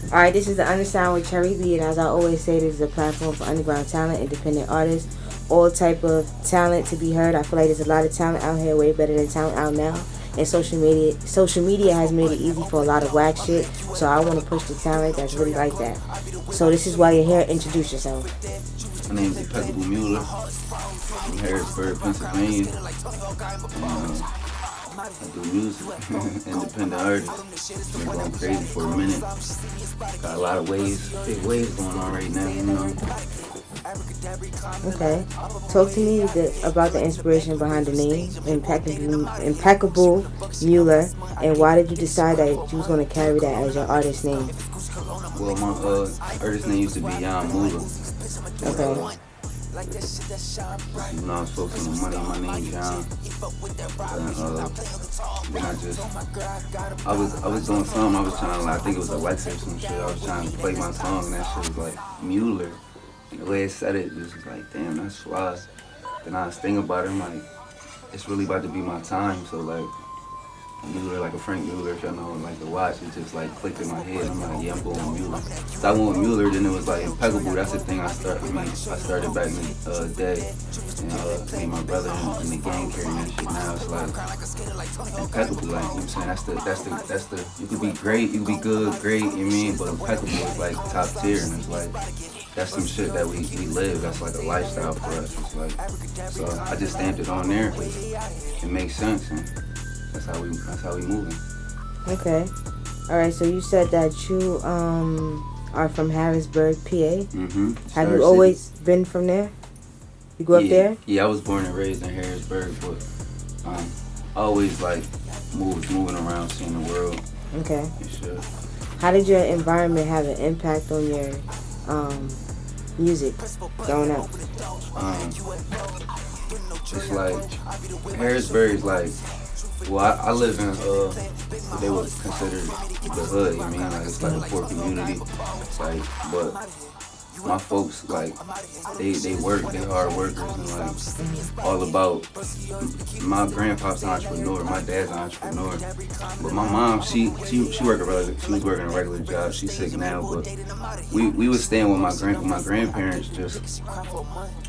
Alright, this is the Undersound with Cherri B, and as I always say, this is a platform for underground talent, independent artists, all type of talent to be heard. I feel like there's a lot of talent out here, way better than talent out now. And social media has made it easy for a lot of whack shit. So I want to push the talent that's really like that. So this is why you're here. Introduce yourself. My name is Impeccable Mueller from Harrisburg, Pennsylvania. And, I do music, independent artist. Been going crazy for a minute. Got a lot of big waves going on right now, you know. Okay. Talk to me about the inspiration behind the name, Impeccable Mueller, and why did you decide that you was going to carry that as your artist name? Well, my artist name used to be Mueller. Okay. You know, I was focusing on money. My name's John. And then I was doing something. I was trying to, I think it was Alexa or some shit. I was trying to play my song, and that shit was like Mueller. And the way it said it was like, damn, that's fly. Then I was thinking about it. I'm like, it's really about to be my time. So like, Mueller, like a Frank Mueller, if y'all know, like the watch, it just like clicked in my head. I'm like, yeah, I'm going with Mueller. So I went with Mueller, then it was like Impeccable. That's the thing I started back in the day. And me and my brother and the gang carrying that shit. Now it's like Impeccable, like, you know what I'm saying? That's the, you could be great, you could be good, great, you know what I mean? But Impeccable is like top tier, and it's like, that's some shit that we live. That's like a lifestyle for us. It's like, so I just stamped it on there because it makes sense. And that's how we moving. Okay. All right. So you said that you are from Harrisburg, PA. Mm-hmm. Have you always been from there? You grew up there? Yeah, I was born and raised in Harrisburg, but I always like moving around, seeing the world. Okay. Sure. How did your environment have an impact on your music growing up? It's like Harrisburg is like. Well, I live in what they would consider the hood. You mean, like it's like a poor community. Like, but my folks, like, they work, they hard workers, and like all about. My grandpa's an entrepreneur, my dad's an entrepreneur, but my mom, she was working a regular job. She's sick now, but we was staying with my grandparents. Just,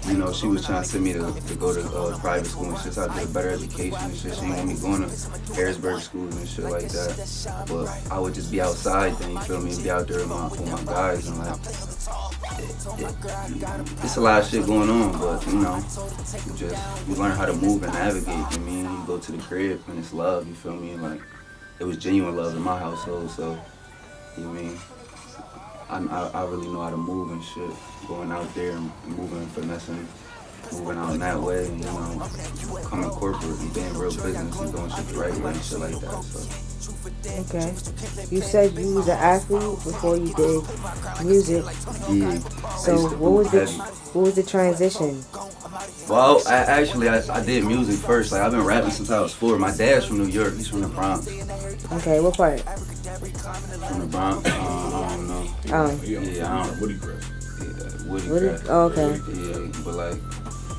you know, she was trying to send me to go to private school and shit. So I get a better education and shit. She didn't want me going to Harrisburg schools and shit like that. But I would just be outside then, you feel me, be out there with my guys, and like, it's a lot of shit going on, but you know, you learn how to move and navigate. You know what I mean, you go to the crib and it's love. You feel me? Like, it was genuine love in my household. So, you know what I mean, I really know how to move and shit. Going out there and moving and finessing, moving out in that way. And, you know, coming corporate and being real business and doing shit the right way and shit like that. So. Okay. You said you was an athlete before you did music. Yeah. So what was the transition? Well, I did music first. Like, I've been rapping since I was 4. My dad's from New York. He's from the Bronx. Okay, what part? From the Bronx. I don't know. Oh. Yeah, I don't. Woody Crest. Yeah, Woody Crest. Oh, okay. Yeah, but like,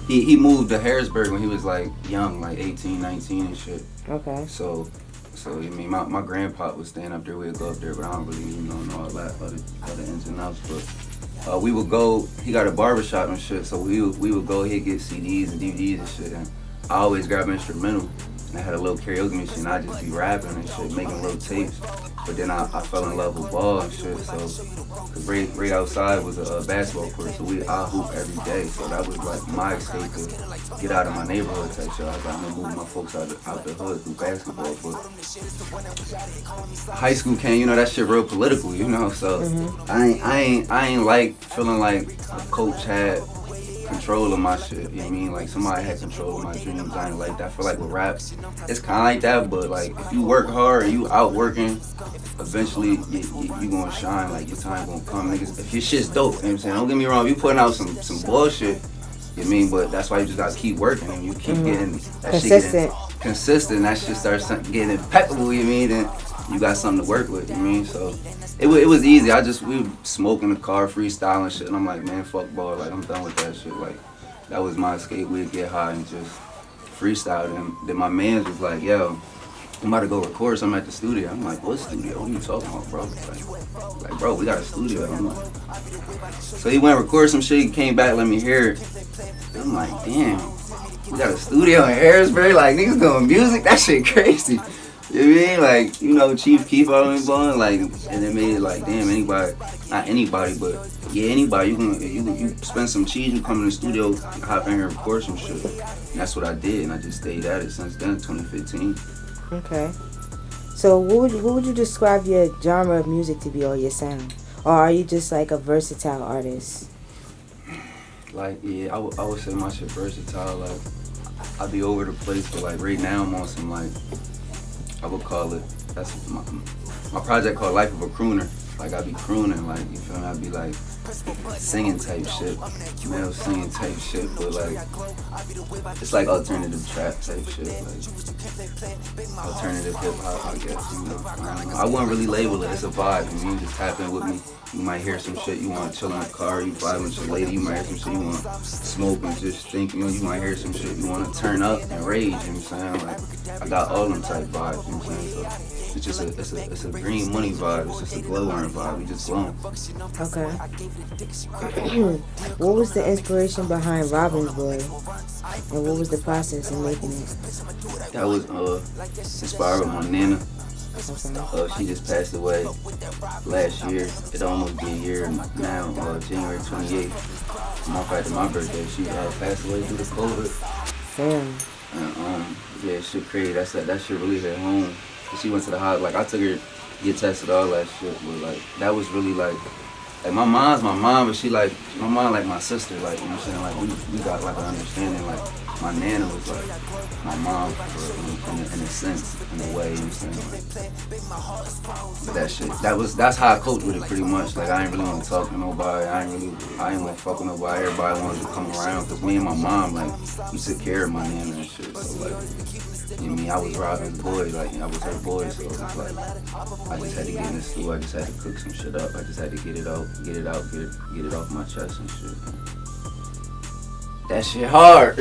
he moved to Harrisburg when he was like young, like 18, 19 and shit. Okay. So I mean, my grandpa was staying up there. We'd go up there, but I don't really know all that other ins and outs. But we would go. He got a barbershop and shit, so we would go. He'd get CDs and DVDs and shit. And I always grab an instrumental. And I had a little karaoke machine. I'd just be rapping and shit, making little tapes. But then I fell in love with ball and shit. So right outside was a basketball court, so I hoop every day. So that was like my escape to get out of my neighborhood type shit. I was like, I'm gonna move my folks out the hood through basketball. But high school came, you know, that shit real political, you know. So I ain't like feeling like a coach had control of my shit, you know what I mean? Like, somebody had control of my dreams. I ain't like that. I feel like with rap, it's kind of like that, but like, if you work hard and you out working, eventually you gonna shine. Like, your time gonna come, niggas. If your shit's dope, you know what I'm saying? Don't get me wrong, if you putting out some bullshit, you know what I mean? But that's why you just gotta keep working and you keep getting that consistent. Shit consistent. That shit starts getting impeccable, you know what I mean? Then you got something to work with, you know what I mean? So it was easy. We would smoke in the car, freestyling shit, and I'm like, man, fuck ball. Like, I'm done with that shit. Like, that was my escape. We'd get high and just freestyle. And then my mans was like, yo, I'm about to go record something at the studio. I'm like, what studio? What are you talking about, bro? Like, bro, we got a studio. I'm like, so he went and recorded some shit. He came back, let me hear it. I'm like, damn, we got a studio in Harrisburg. Like, niggas doing music? That shit crazy. You know what I mean? Like, you know, Chief Keef out and blowing, like, and it made it like, damn, anybody, not anybody, but yeah, anybody, you spend some cheese, you come in the studio, hop in here and record some shit. And that's what I did, and I just stayed at it since then, 2015. Okay. So what would you describe your genre of music to be, or your sound? Or are you just like a versatile artist? Like, yeah, I would say my shit versatile. Like, I be over the place, but like right now I'm on some like, I would call it, that's my project called Life of a Crooner. Like, I be crooning, like, you feel me? I be like singing type shit, male singing type shit, but like, it's like alternative trap type shit, like alternative hip hop, I guess, you know. I wouldn't really label it, it's a vibe, and you just tap in with me. You might hear some shit, you want to chill in the car, you vibe with your lady, you might hear some shit, you want to smoke and just think, you know, you might hear some shit, you want to turn up and rage, you know what I'm saying? Like, I got all them type vibes, you know what I'm saying? So it's just it's a green money vibe, it's just a glow orange vibe, we just glowing. Okay. What was the inspiration behind Robin's Boy? And what was the process in making it? That was inspired with my Nana. She just passed away last year. It'll almost be a year now, January 28th. Month after my birthday, she passed away due to COVID. Damn. And yeah, shit crazy. That shit really hit home. She went to the hospital. Like, I took her to get tested, all that shit. But like, that was really like my mom's my mom, but my mom like my sister. Like, you know what I'm saying? Like, we got like an understanding. Like, my Nana was like my mom in a sense, in a way, you know what I'm saying? But that shit, that's how I coped with it pretty much. Like, I ain't really want to talk to nobody. I ain't want to fuck with nobody. Everybody wanted to come around, because me and my mom, like, we took care of my Nana and shit. So like, you know what I mean? I was Robin's boy, like, I was her boy, so it's like, I just had to get in the school, I just had to cook some shit up, I just had to get it off my chest and shit. That shit hard,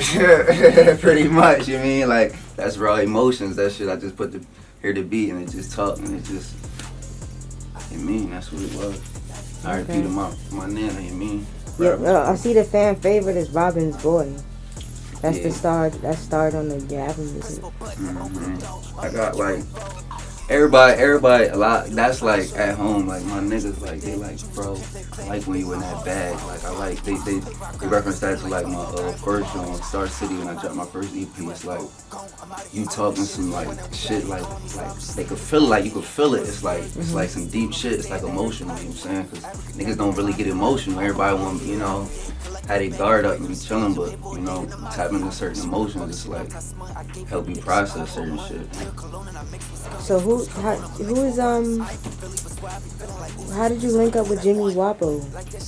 pretty much, you know what I mean? Like, that's raw emotions, that shit, I just hear the beat and it just talk, and it just, you know what I mean? That's what it was. I repeated my Nana, you know what I mean? Yeah, I see the fan favorite is Robin's Boy. That's the star. That starred on the album music. Mm-hmm. I got like everybody a lot. That's like at home. Like, my niggas, like, they like, bro, I like when you in that bag. Like, I like they reference that to like my first show on Star City when I dropped my first EP. It's like you talking some like shit like they could feel it, like you could feel it. It's like some deep shit. It's like emotional. You know what I'm saying? Because niggas don't really get emotional. Everybody want, you know, have their guard up and be chilling, but, you know, tap into certain emotions, it's like help you process certain shit. So how did you link up with Jimmy Wapo?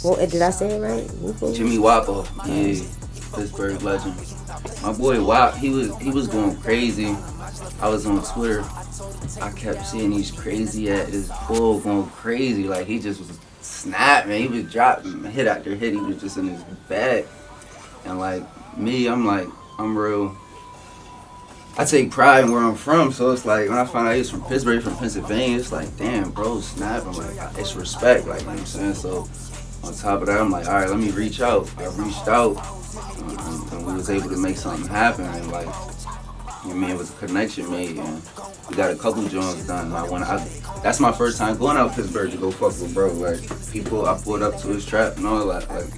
Well, did I say it right? Wapo? Jimmy Wapo, yeah, Pittsburgh legend. My boy Wap, he was going crazy. I was on Twitter, I kept seeing these crazy at this bull going crazy, like he just was snap, man. He was dropping hit after hit. He was just in his bag. And like me, I'm real. I take pride in where I'm from, so it's like when I find out he's from Pittsburgh, from Pennsylvania, it's like, damn, bro, snap. I'm like, it's respect, like, you know what I'm saying? So on top of that, I'm like, all right, let me reach out. I reached out, and we was able to make something happen, and like, you know, it was a connection made, and we got a couple joints done. That's my first time going out Pittsburgh to go fuck with bro. Like, I pulled up to his trap and all that. Like,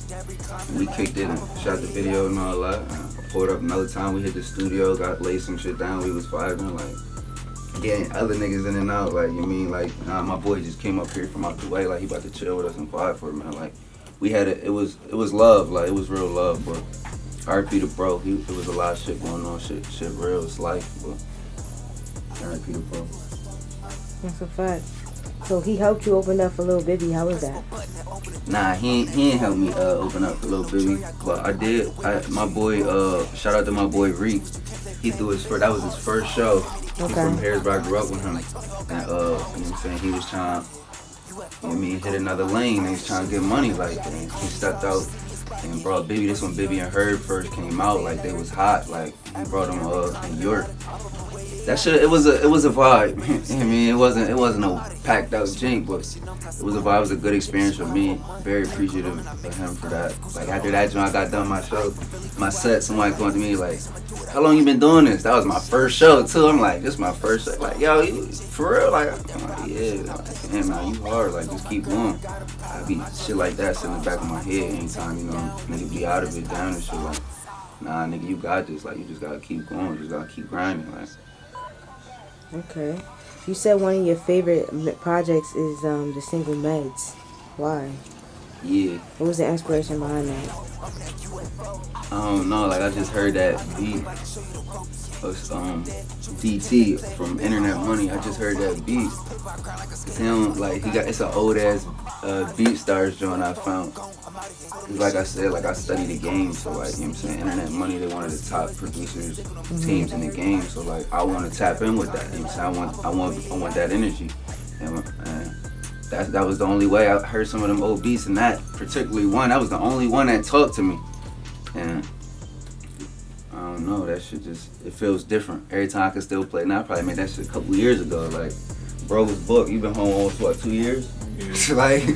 we kicked it and shot the video and all that. I pulled up another time, we hit the studio, got laid some shit down, we was vibing, like, getting other niggas in and out, like, you know what I mean? Like, my boy just came up here from out the way, like, he about to chill with us and vibe for it, man. Like, we had it was love, like, it was real love, but R.I.P. to bro, it was a lot of shit going on, shit real, it's life, but R.I.P. to bro. That's a fact. So he helped you open up for Lil Bibby, how was that? Nah, he ain't helped me open up for Lil Bibby, but I did. My boy, shout out to my boy Reek. He threw that was his first show. Okay. He's from Harrisburg, I grew up with him. And you know what I'm saying, he was trying, you know what I mean, hit another lane, and he's trying to get money, like, and he stepped out and brought Bibby. This when Bibby and Herb first came out, like, they was hot, like, he brought them in York. that shit, it was a vibe. I mean, it wasn't no packed out jink, but it was a vibe. It was a good experience for me. Very appreciative of him for that. Like after that, when I got done my show, my set, somebody came to me like, "How long you been doing this?" That was my first show too. I'm like, "This is my first show." Like, "Yo, you, for real?" Like, I'm like, "Yeah." Like, "Damn, man, you hard. Like, just keep going." I be shit like that sitting in the back of my head anytime, you know, nigga be out of it, down and shit. Like, nah, nigga, you got this. Like, you just gotta keep going. You just gotta keep grinding. Like. Okay. You said one of your favorite projects is the single Meds. Why? Yeah. What was the inspiration behind that? I don't know. Like I just heard that beat of DT from Internet Money. I just heard that beat. Him like it's an old ass Beat Stars joint I found. Like I said, like I study the game, so like you know what I'm saying, Internet Money, they're one of the top producers teams in the game. So like I want to tap in with that. You know what I'm saying? I want that energy, and that was the only way I heard some of them old beats. And that particularly one, that was the only one that talked to me. And I don't know, that shit just, it feels different. Every time I can still play. Now I probably made that shit a couple years ago. Like, Bro's book, you been home almost what, 2 years? Like,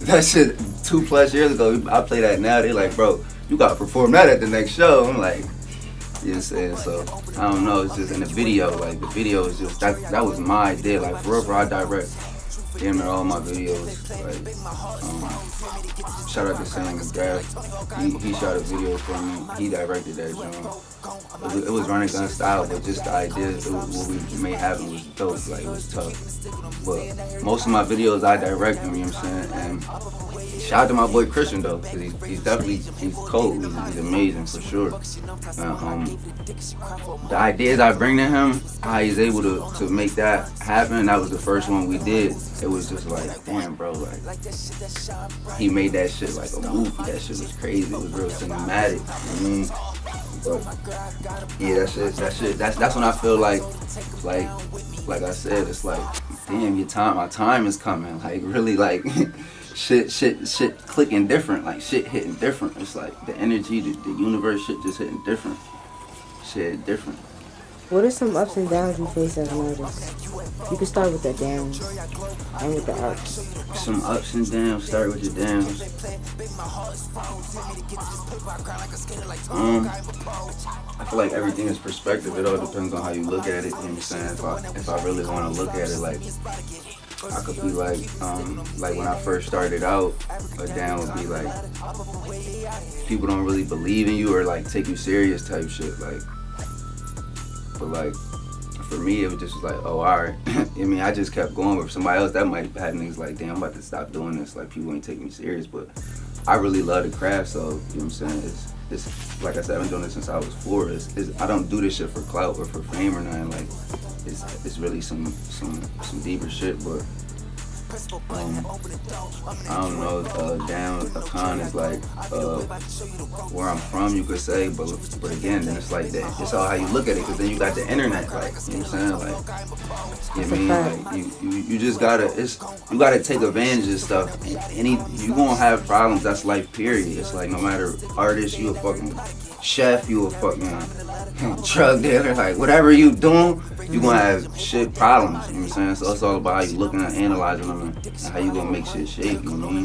that shit 2+ years ago, I play that now, they like, bro, you gotta perform that at the next show. I'm like, you know what I'm saying? So, I don't know, it's just in the video, like, the video is just, that was my idea. Like, forever I direct damn near all my videos. Like, shout out to Sam McGrath. He shot a video for me. He directed that joint. It was running gun style, but just the idea, what we made happen was dope. Like, it was tough. But most of my videos I direct them, you know what I'm saying? And shout out to my boy Christian though, because he's definitely, he's cold. He's amazing for sure. The ideas I bring to him, how he's able to make that happen, that was the first one we did. It was just like, damn bro, like, he made that shit like a movie. That shit was crazy. It was real cinematic. You know what I mean? But yeah, that's when I feel like I said, it's like, damn, my time is coming. Like really, like shit clicking different. Like shit hitting different. It's like the energy, the universe, shit just hitting different. Shit different. What are some ups and downs you face as an artist? You can start with the downs and with the ups. Some ups and downs. Start with the downs. I feel like everything is perspective. It all depends on how you look at it. You know what I'm saying? If I really want to look at it, like I could be like when I first started out, a down would be like people don't really believe in you or like take you serious type shit. Like, but like for me, it was just like, oh, all right. I mean, I just kept going. But for somebody else, that might have had niggas like, damn, I'm about to stop doing this. Like, people ain't taking me serious. But I really love the craft, so, you know what I'm saying? It's like I said, I've been doing this since I was 4. I don't do this shit for clout or for fame or nothing. Like, it's really some deeper shit, but I don't know, down a con is like where I'm from, you could say, but again, then it's like that. It's all how you look at it, because then you got the internet, like, you know what I'm saying, like, you know what I mean, like, you just you gotta take advantage of stuff. You gonna have problems. That's life, period. It's like no matter artist, you a fucking chef, you a fucking drug dealer, like whatever you doing, you gonna have shit problems, you know what I'm saying? So it's all about how you looking at analyzing them and how you gonna make shit shape, you know what I mean?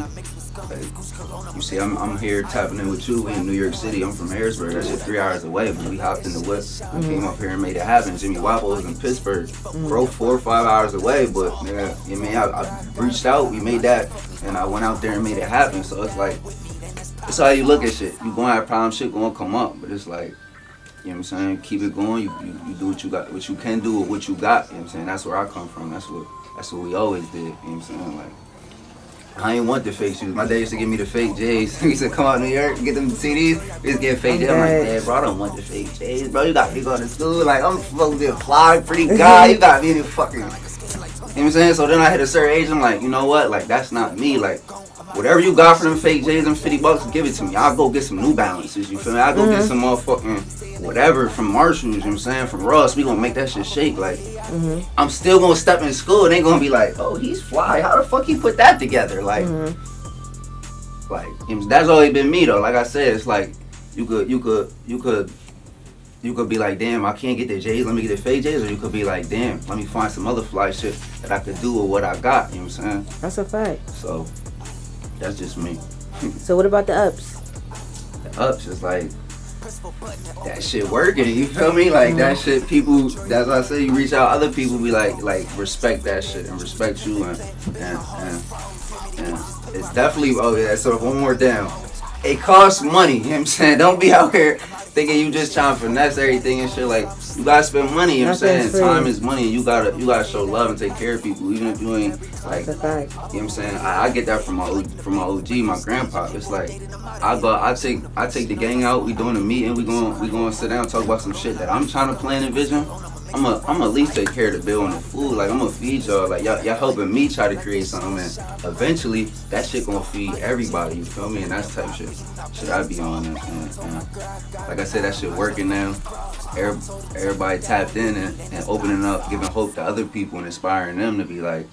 Like, you see, I'm here tapping in with you. We in New York City. I'm from Harrisburg. That shit 3 hours away, but we hopped in the whip. We came up here and made it happen. Jimmy Wapple was in Pittsburgh. Bro, 4 or 5 hours away, but yeah, you know what I mean? I reached out, we made that, and I went out there and made it happen. So it's like, it's how you look at shit. You gonna have problems, shit gonna come up, but it's like, you know what I'm saying? Keep it going. You do what you got, what you can do with what you got. You know what I'm saying? That's where I come from. That's what we always did. You know what I'm saying? Like, I ain't want the fake shoes. My dad used to give me the fake J's. He used to come out to New York and get them CDs. We used to get fake J's. I'm like, Dad, bro, I don't want the fake J's. Bro, you got me going to school. Like, I'm supposed to be a fly, pretty guy. You got me in the fucking, you know what I'm saying? So then I hit a certain age. I'm like, you know what? Like, that's not me. Like, whatever you got for them fake J's and $50, give it to me. I'll go get some New Balances, you feel me? I'll go get some motherfucking whatever from Marshalls, you know what I'm saying? From Ross, we gonna make that shit shake. Like, I'm still gonna step in school and they gonna be like, oh, he's fly. How the fuck he put that together? Like, like that's always been me though. Like I said, it's like you could you could be like, damn, I can't get the J's, let me get the fake J's, or you could be like, damn, let me find some other fly shit that I could do with what I got, you know what I'm saying? That's a fact. So, that's just me. So what about the ups? The ups is like, that shit working, you feel me? Like, that shit, people, that's why I say you reach out, other people be like, respect that shit and respect you, and it's definitely, oh yeah, so one more down. It costs money, you know what I'm saying? Don't be out here thinking you just trying to finesse everything and shit. Like, you gotta spend money, you know what I'm saying? Time is money, and you gotta show love and take care of people, even if you ain't, like, That's a fact. you know what I'm saying? I get that from my OG, my grandpa. It's like, I take the gang out, we doing a meeting, we going to sit down and talk about some shit that I'm trying to plan and vision. I'm at least take care of the bill and the food. Like, I'm gonna feed y'all. Like, y'all helping me try to create something, and eventually that shit gonna feed everybody. You feel me? And that's the type shit I be on. And like I said, that shit working now. Everybody tapped in and opening up, giving hope to other people and inspiring them to be like,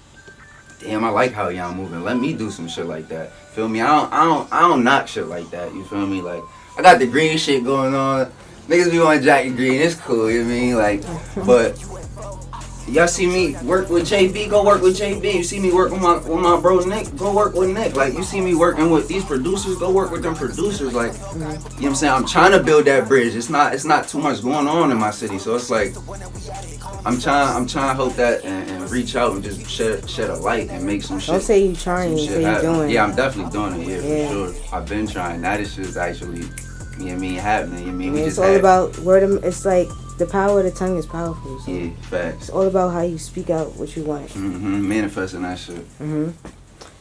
damn, I like how y'all moving. Let me do some shit like that. Feel me? I don't knock shit like that. You feel me? Like, I got the green shit going on. Niggas be on Jackie Green, it's cool, you know what I mean? Like, but y'all see me work with JB, go work with JB. You see me work with my bro Nick, go work with Nick. Like, you see me working with these producers, go work with them producers. Like, you know what I'm saying? I'm trying to build that bridge. It's not too much going on in my city, so it's like I'm trying to hope that and reach out and just shed a light and make some shit. Don't say you trying, you say you doing. Yeah, I'm definitely doing it. Yeah, for sure. I've been trying. That is just actually, you know what I mean, happening. You know what I mean? It's all about word of, it's like the power of the tongue is powerful. So yeah, facts. it's all about how you speak out what you want. Manifesting that shit.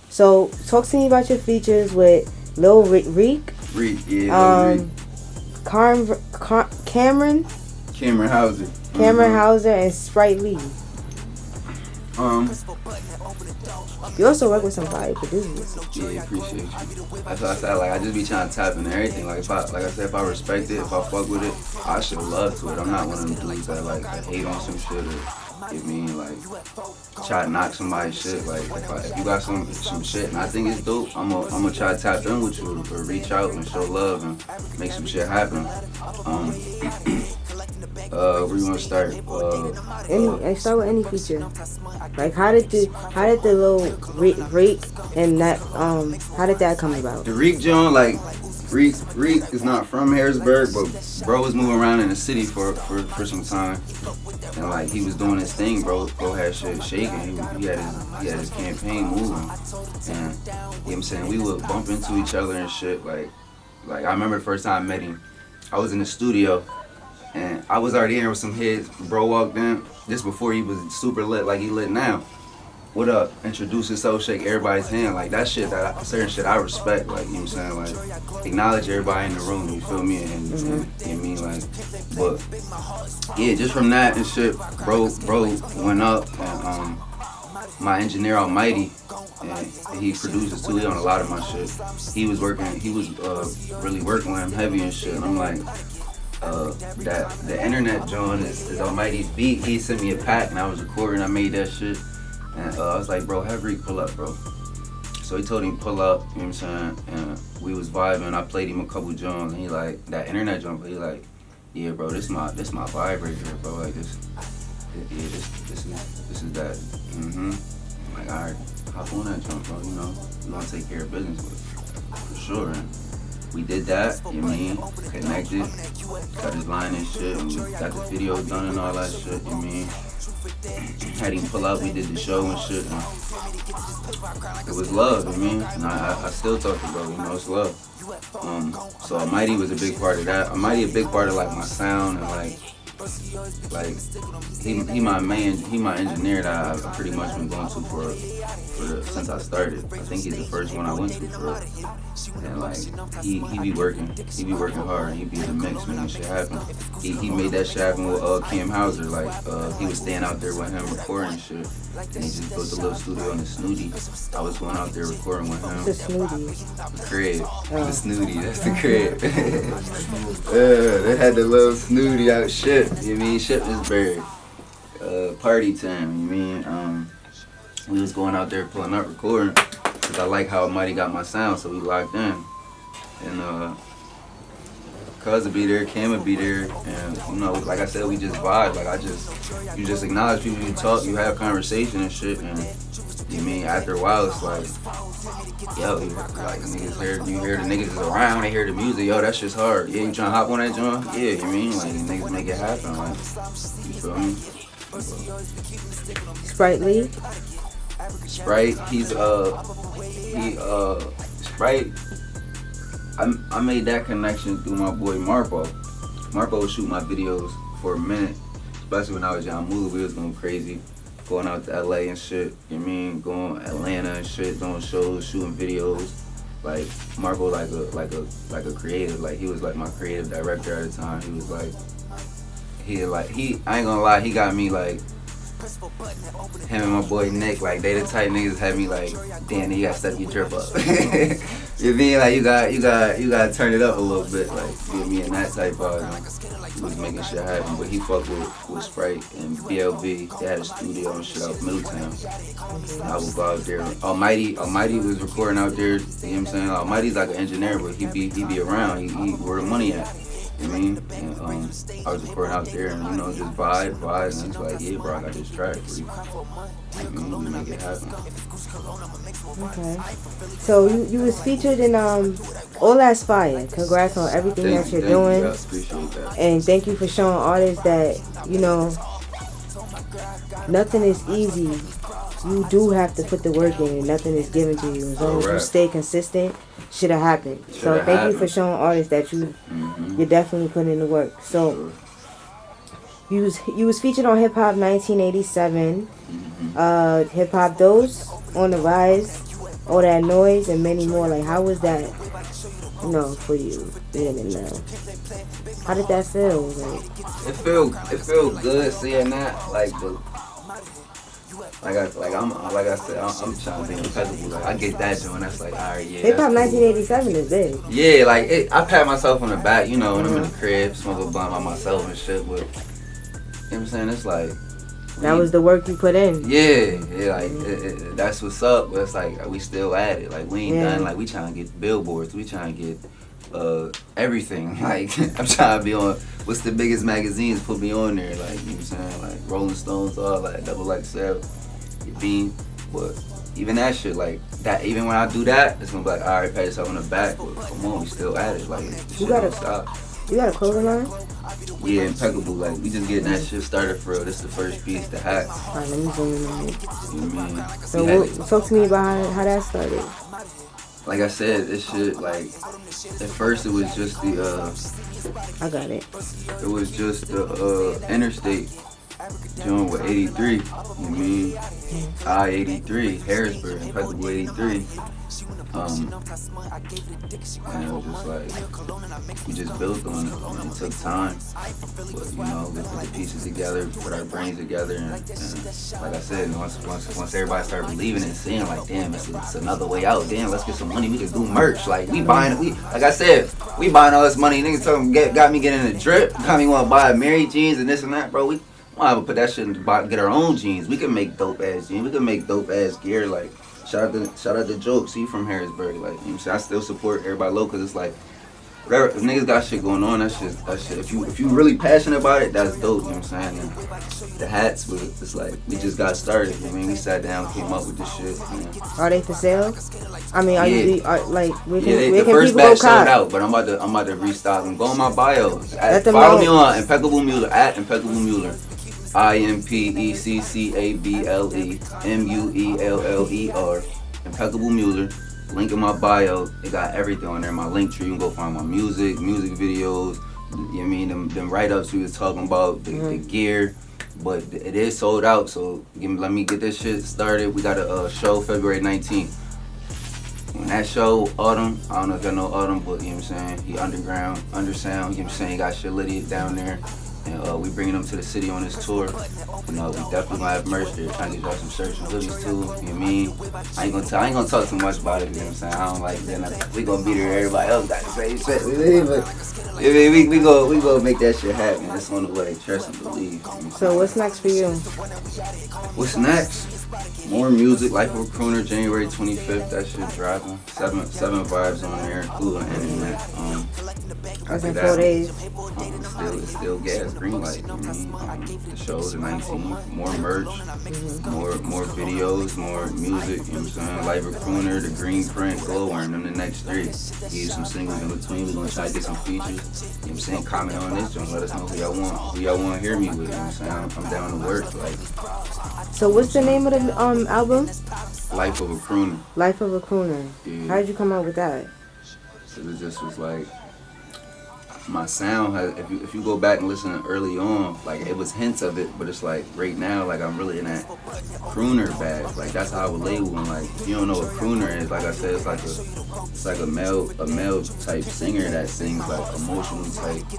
So talk to me about your features with Lil Reek. Reek, yeah. Cameron Hauser. Hauser and Sprite Lee. You also work with some fire producers. Yeah, appreciate you. That's what I said. Like, I just be trying to tap into everything. Like, if I respect it, if I fuck with it, I should love to it. I'm not one of them dudes that like hate on some shit or get me like try to knock somebody's shit. Like, if you got some shit and I think it's dope, I'm gonna try to tap in with you or reach out and show love and make some shit happen. Where you wanna start? Start with any feature. Like, how did the little Reek and that how did that come about? The Reek John, like Reek is not from Harrisburg, but bro was moving around in the city for some time, and like he was doing his thing. Bro had shit shaking. He had his campaign moving, and you know what I'm saying, we would bump into each other and shit. Like I remember the first time I met him, I was in the studio. And I was already in with some hits. Bro walked in just before he was super lit like he lit now. What up? Introduce yourself, shake everybody's hand. Like, that shit, certain shit I respect. Like, you know what I'm saying? Like, acknowledge everybody in the room, you feel me? And you know what I mean? Like, but yeah, just from that and shit, bro went up, and my engineer Almighty, and he produces too, he on a lot of my shit. He was really working with him heavy and shit. And I'm like, that the internet joint is Almighty's beat. He sent me a pack and I was recording. I made that shit, and I was like, bro, have Reek pull up, bro. So he told him pull up, you know what I'm saying? And we was vibing. I played him a couple joints, and he like that internet joint. But he like, yeah, bro, this my vibe right here, bro. Like this is that. I'm like, all right, hop on that joint, bro. You know, we gonna take care of business with it, for sure. And we did that, you know what I mean? Connected, got his line and shit, and we got the video done and all that shit, you know what I mean? Had him pull up, we did the show and shit, and it was love, you know what I mean? And I still talk to bro, you know, it's love. So Almighty was a big part of that. Almighty a big part of like my sound, and like he my engineer that I've pretty much been going to since I started. I think he's the first one I went to for real. And like he be working hard, and he be in the mix when that shit happen. He made that shit happen with Cam Hauser. Like he was staying out there with him recording shit, and he just built a little studio in the Snooty. I was going out there recording with him. The Snooty. The crib. The Snooty, that's the crib. They had the little Snooty out shit. You mean Shippensburg. Party time, you mean? We was going out there pulling up recording, because I like how Almighty got my sound, so we locked in. And Cuz will be there, Cam will be there, and you know, like I said, we just vibe. Like you just acknowledge people, you talk, you have conversation and shit, and you mean after a while it's like, yo, like niggas hear, you hear the niggas is around, they hear the music, yo, that shit's hard. Yeah, you trying to hop on that joint? Yeah, you mean like niggas make it happen, like you feel me? Sprite Lee. Sprite, Sprite. I made that connection through my boy Marpo. Marpo would shoot my videos for a minute, especially when I was young. We was going crazy, going out to LA and shit. You know what I mean? Going to Atlanta and shit, doing shows, shooting videos. Like Marpo, like a creative. Like he was like my creative director at the time. He was like, I ain't gonna lie, he got me like. Him and my boy Nick, like they the type niggas had me like, damn, you gotta step your drip up. You mean like you gotta turn it up a little bit, like get me in that type of. He was making shit happen, but he fucked with Sprite and BLB. They had a studio and shit out Middletown. And I would go out there. Almighty was recording out there. You know what I'm saying? Almighty's like an engineer, but he be around. He where the money at. You know what I mean? And I was recording out there and, you know, just vibe, and it's like, yeah, bro, I got this track for you. You know, we make it happen. Okay. So you was featured in All That's Fire. Congrats on everything that you're doing. You, I appreciate that. And thank you for showing artists that, you know, nothing is easy. You do have to put the work in and nothing is given to you. As long as you stay consistent, shit'll happen. So thank you for showing artists that you're definitely putting in the work. So you was featured on Hip Hop 1987, Hip Hop Dose, On the Rise, All That Noise, and many more. Like, how was that, you know, for you being in there? How did that feel? Like, it feel good seeing that. Like I said, I'm trying to be impeccable. Like I get that joint, that's like, alright, yeah. Hip Hop 1987 is big. Yeah, like I pat myself on the back, you know, when I'm in the crib, smoke a blunt by myself and shit. But you know what I'm saying? It's like that was the work you put in. Yeah, like that's what's up. But it's like we still at it. Like we ain't done. Like we trying to get billboards. We trying to get everything. Like I'm trying to be on. What's the biggest magazines? Put me on there. Like you know what I'm saying? Like Rolling Stones, all that, XXL. You mean? But even that shit, like that. Even when I do that, it's gonna be like, all right, pat yourself on the back. But come on, we still at it. Like you gotta stop. You got a clothing line? Yeah, Impeccable. Like we just getting that shit started for real. This is the first piece, the hats. Alright, let me zoom in on it. You know what I mean? So talk to me about how that started. Like I said, this shit, like at first it was just the I got it. It was just the interstate joint with 83. You know what I mean? I-83, Harrisburg, Impeccable 83. And it was just like, we just built on it. I mean, it took time. But, you know, we put the pieces together, put our brains together, and like I said, once everybody started believing it and seeing, like, damn, it's another way out. Damn, let's get some money, we can do merch. Like, like I said, we buying all this money. Niggas talking, got me getting a drip, got me want to buy Mary jeans and this and that, bro. We want to put that shit in get our own jeans. We can make dope ass jeans. We can make dope ass gear. Like, shout out to Jokes. He from Harrisburg. Like, you know what I'm saying? I still support everybody local. Cause it's like, if niggas got shit going on, that shit. If you really passionate about it, that's dope. You know what I'm saying? And the hats was, it's like we just got started. You know what I mean? We sat down, came up with this shit. You know? Are they for sale? I mean, the first batch sold out, but I'm about to restock them. Go on my bio. Follow me on Impeccable Mueller at Impeccable Mueller. IMPECCABLE MUELLER. Impeccable Mueller. Link in my bio. It got everything on there. My link tree. You can go find my music videos. You know what I mean? Them write-ups we was talking about, the gear. But it is sold out, so let me get this shit started. We got a show February 19th. When that show, Autumn, I don't know if y'all know Autumn, but you know what I'm saying? He underground, undersound, you know what I'm saying? He got shit litty down there. And we bringing them to the city on this tour. You know, we definitely gonna have merch there. Trying to get y'all some shirts and hoodies too. You know what I mean? I ain't gonna talk too much about it. You know what I'm saying? I don't like that. We gonna be there. Everybody else got the same shit. We gonna make that shit happen. That's on the way. Trust and believe. You know so what's next for you? What's next? More music, Life of a Crooner, January 25th. That shit dropping. Seven vibes on there, cool and internet. That's in After 4 that, days. it's still gas, green light. You know what I mean? The show's the 19th, more merch, more videos, more music. You know what I'm saying? Life of Crooner, the Green Print, Glow Worm, them the next 3. Give you some singles in between. We're gonna try to get some features. You know what I'm saying? Comment on this joint. Let us know who y'all want to hear me with. You know what I'm saying? I'm down to work. Like. So what's the name of the album? Life of a Crooner. Life of a Crooner. Yeah. How did you come up with that? It just was like my sound has. If you go back and listen early on, like it was hints of it, but it's like right now, like I'm really in that crooner bag. Like that's how I would label them. Like if you don't know what crooner is, like I said, it's like a male type singer that sings like emotional type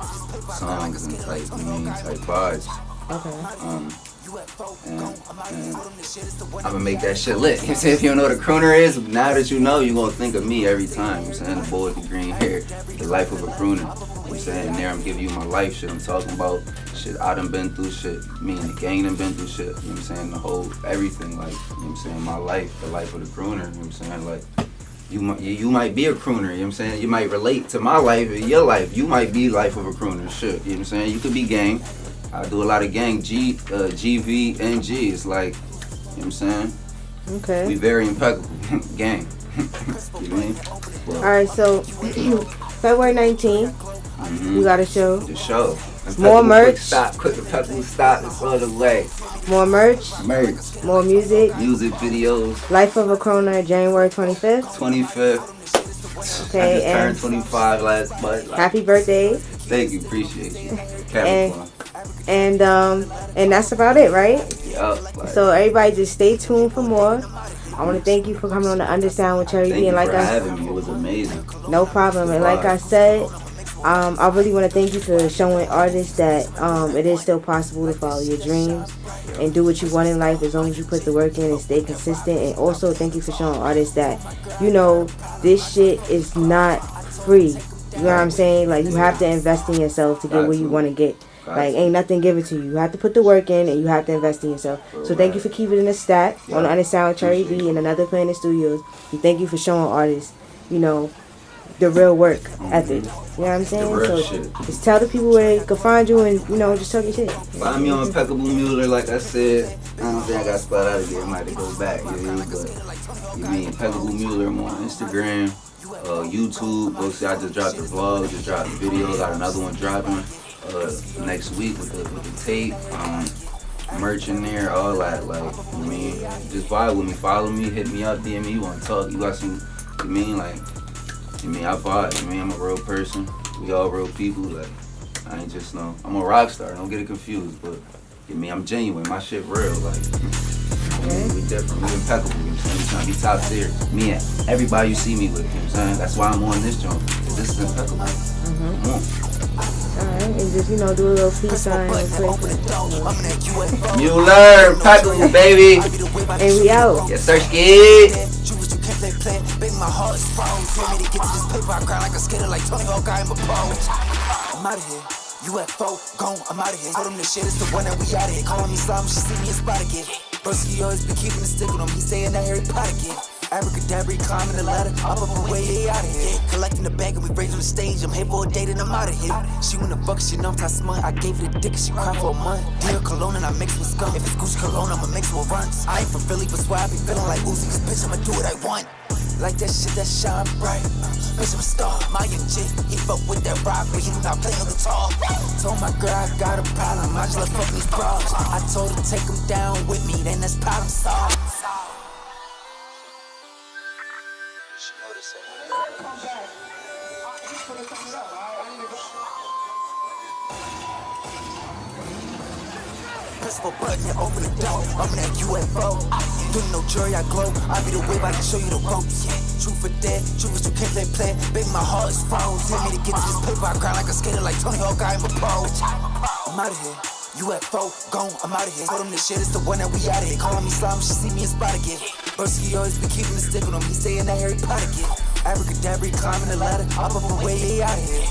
songs and type type vibes. Okay. And I'm gonna make that shit lit. You see, if you don't know what a crooner is, now that you know, you're gonna think of me every time. You know what I'm saying? The boy with the green hair, the life of a crooner. You know what I'm saying? And there I'm giving you my life shit. I'm talking about shit I done been through, shit me and the gang done been through shit. You know what I'm saying? The whole everything, like, you know what I'm saying? My life, the life of the crooner. You know what I'm saying? Like, you might be a crooner, you know what I'm saying? You might relate to my life and your life. You might be life of a crooner, shit. You know what I'm saying? You could be gang. I do a lot of gang, GV, and G. It's like, you know what I'm saying? Okay. We very impeccable. Gang. You know what I mean? Well, Alright, so February 19th, you got a show. the show. More merch. Quick impeccable stop. It's on the way. More merch. Merch. More music. Music videos. Life of a Crooner, January 25th. 25th. Okay, I just turned 25 last month. Happy birthday. Thank you. Appreciate you. And that's about it, right? Yup. Like, So everybody just stay tuned for more. I want to thank you for coming on to Understand with Cherri thank B. you And like for having me. It was amazing. no problem. And like I said, I really want to thank you for showing artists that it is still possible to follow your dreams and do what you want in life as long as you put the work in and stay consistent. And also thank you for showing artists that, you know, this shit is not free. You know what I'm saying? Like, you have to invest in yourself to get where you want to get. Like, ain't nothing given to you. You have to put the work in and you have to invest in yourself. So thank you for keeping it in a stack on the Understand with Cherri B and Another Planet Studios. And thank you for showing artists, you know, the real work ethic. You know what I'm saying? So shit. just tell the people where they can find you and, you know, just talk your shit. Find me on Impeccable Mueller, like I said. I don't think I got spelled out again. I might have to go back, you know, but you mean Impeccable Mueller. I'm on Instagram, YouTube. Go see, I just dropped the vlog, just dropped the video. Got another one dropping next week with the tape. Merch in there, all that. Like, I mean, just vibe with me, follow me, hit me up, DM me. You want to talk? You got some? You mean like? I mean, I vibe. I mean, I'm a real person. We all real people. Like, I ain't just no. I'm a rock star. Don't get it confused. But I mean, I'm genuine. My shit real. Like, I mean, we different. We impeccable. You know what I'm saying? We trying to be top tier. Me and everybody you see me with. You know what I'm saying? That's why I'm on this joint. This is impeccable. Come on. Alright, and just, you know, do a little peace sign real quick. Mueller, impeccable, baby. And we out. Yes, sir, skid. Big my heart is froze. Tell me to get to this paper, I cry like a skater, like Tony Hawk, I'm a pro. I'm out of here. UFO, gone, I'm out of here. Told him this shit is the one that we out of here. Calling me slime, she see me in spot again. Broski always be keeping the stick with him. He saying that Harry Potter again. Abracadabra, climbing the ladder, up away, out of here. Collecting the bag and we raised on the stage. I'm here for a date and I'm out of here. She wanna fuck, she know I'm smut. I gave her the dick and she cried for a month. Dear cologne and I mix with scum. If it's Gucci cologne, I'ma mix with runs. I ain't from Philly, but swear I be feeling like Uzi. Cause bitch, I'ma do what I want. Like that shit that shine bright. Bitch, I'm a star, my young chick. He fuck with that rock, but he do not play on guitar. Told my girl I got a problem, I just love fucking these bras. I told her take him down with me, then that's problem solved. Press for button and open the door. I'm in that UFO. Doing no jury, I glow. I be the wave, I can show you the ropes. Truth or dead, truth is you can't play. Baby, my heart is froze. Tell me to get to this paper, I grind like a skater, like Tony Hawk, I'm a pro. I'm out of here. UFO, gone, I'm out of here. Told him this shit is the one that we out of here. Calling me slime, she see me in spot again. Broski always be keeping the stick with him. He saying that Harry Potter again. Abracadabra, climbing the ladder, up away, out of here.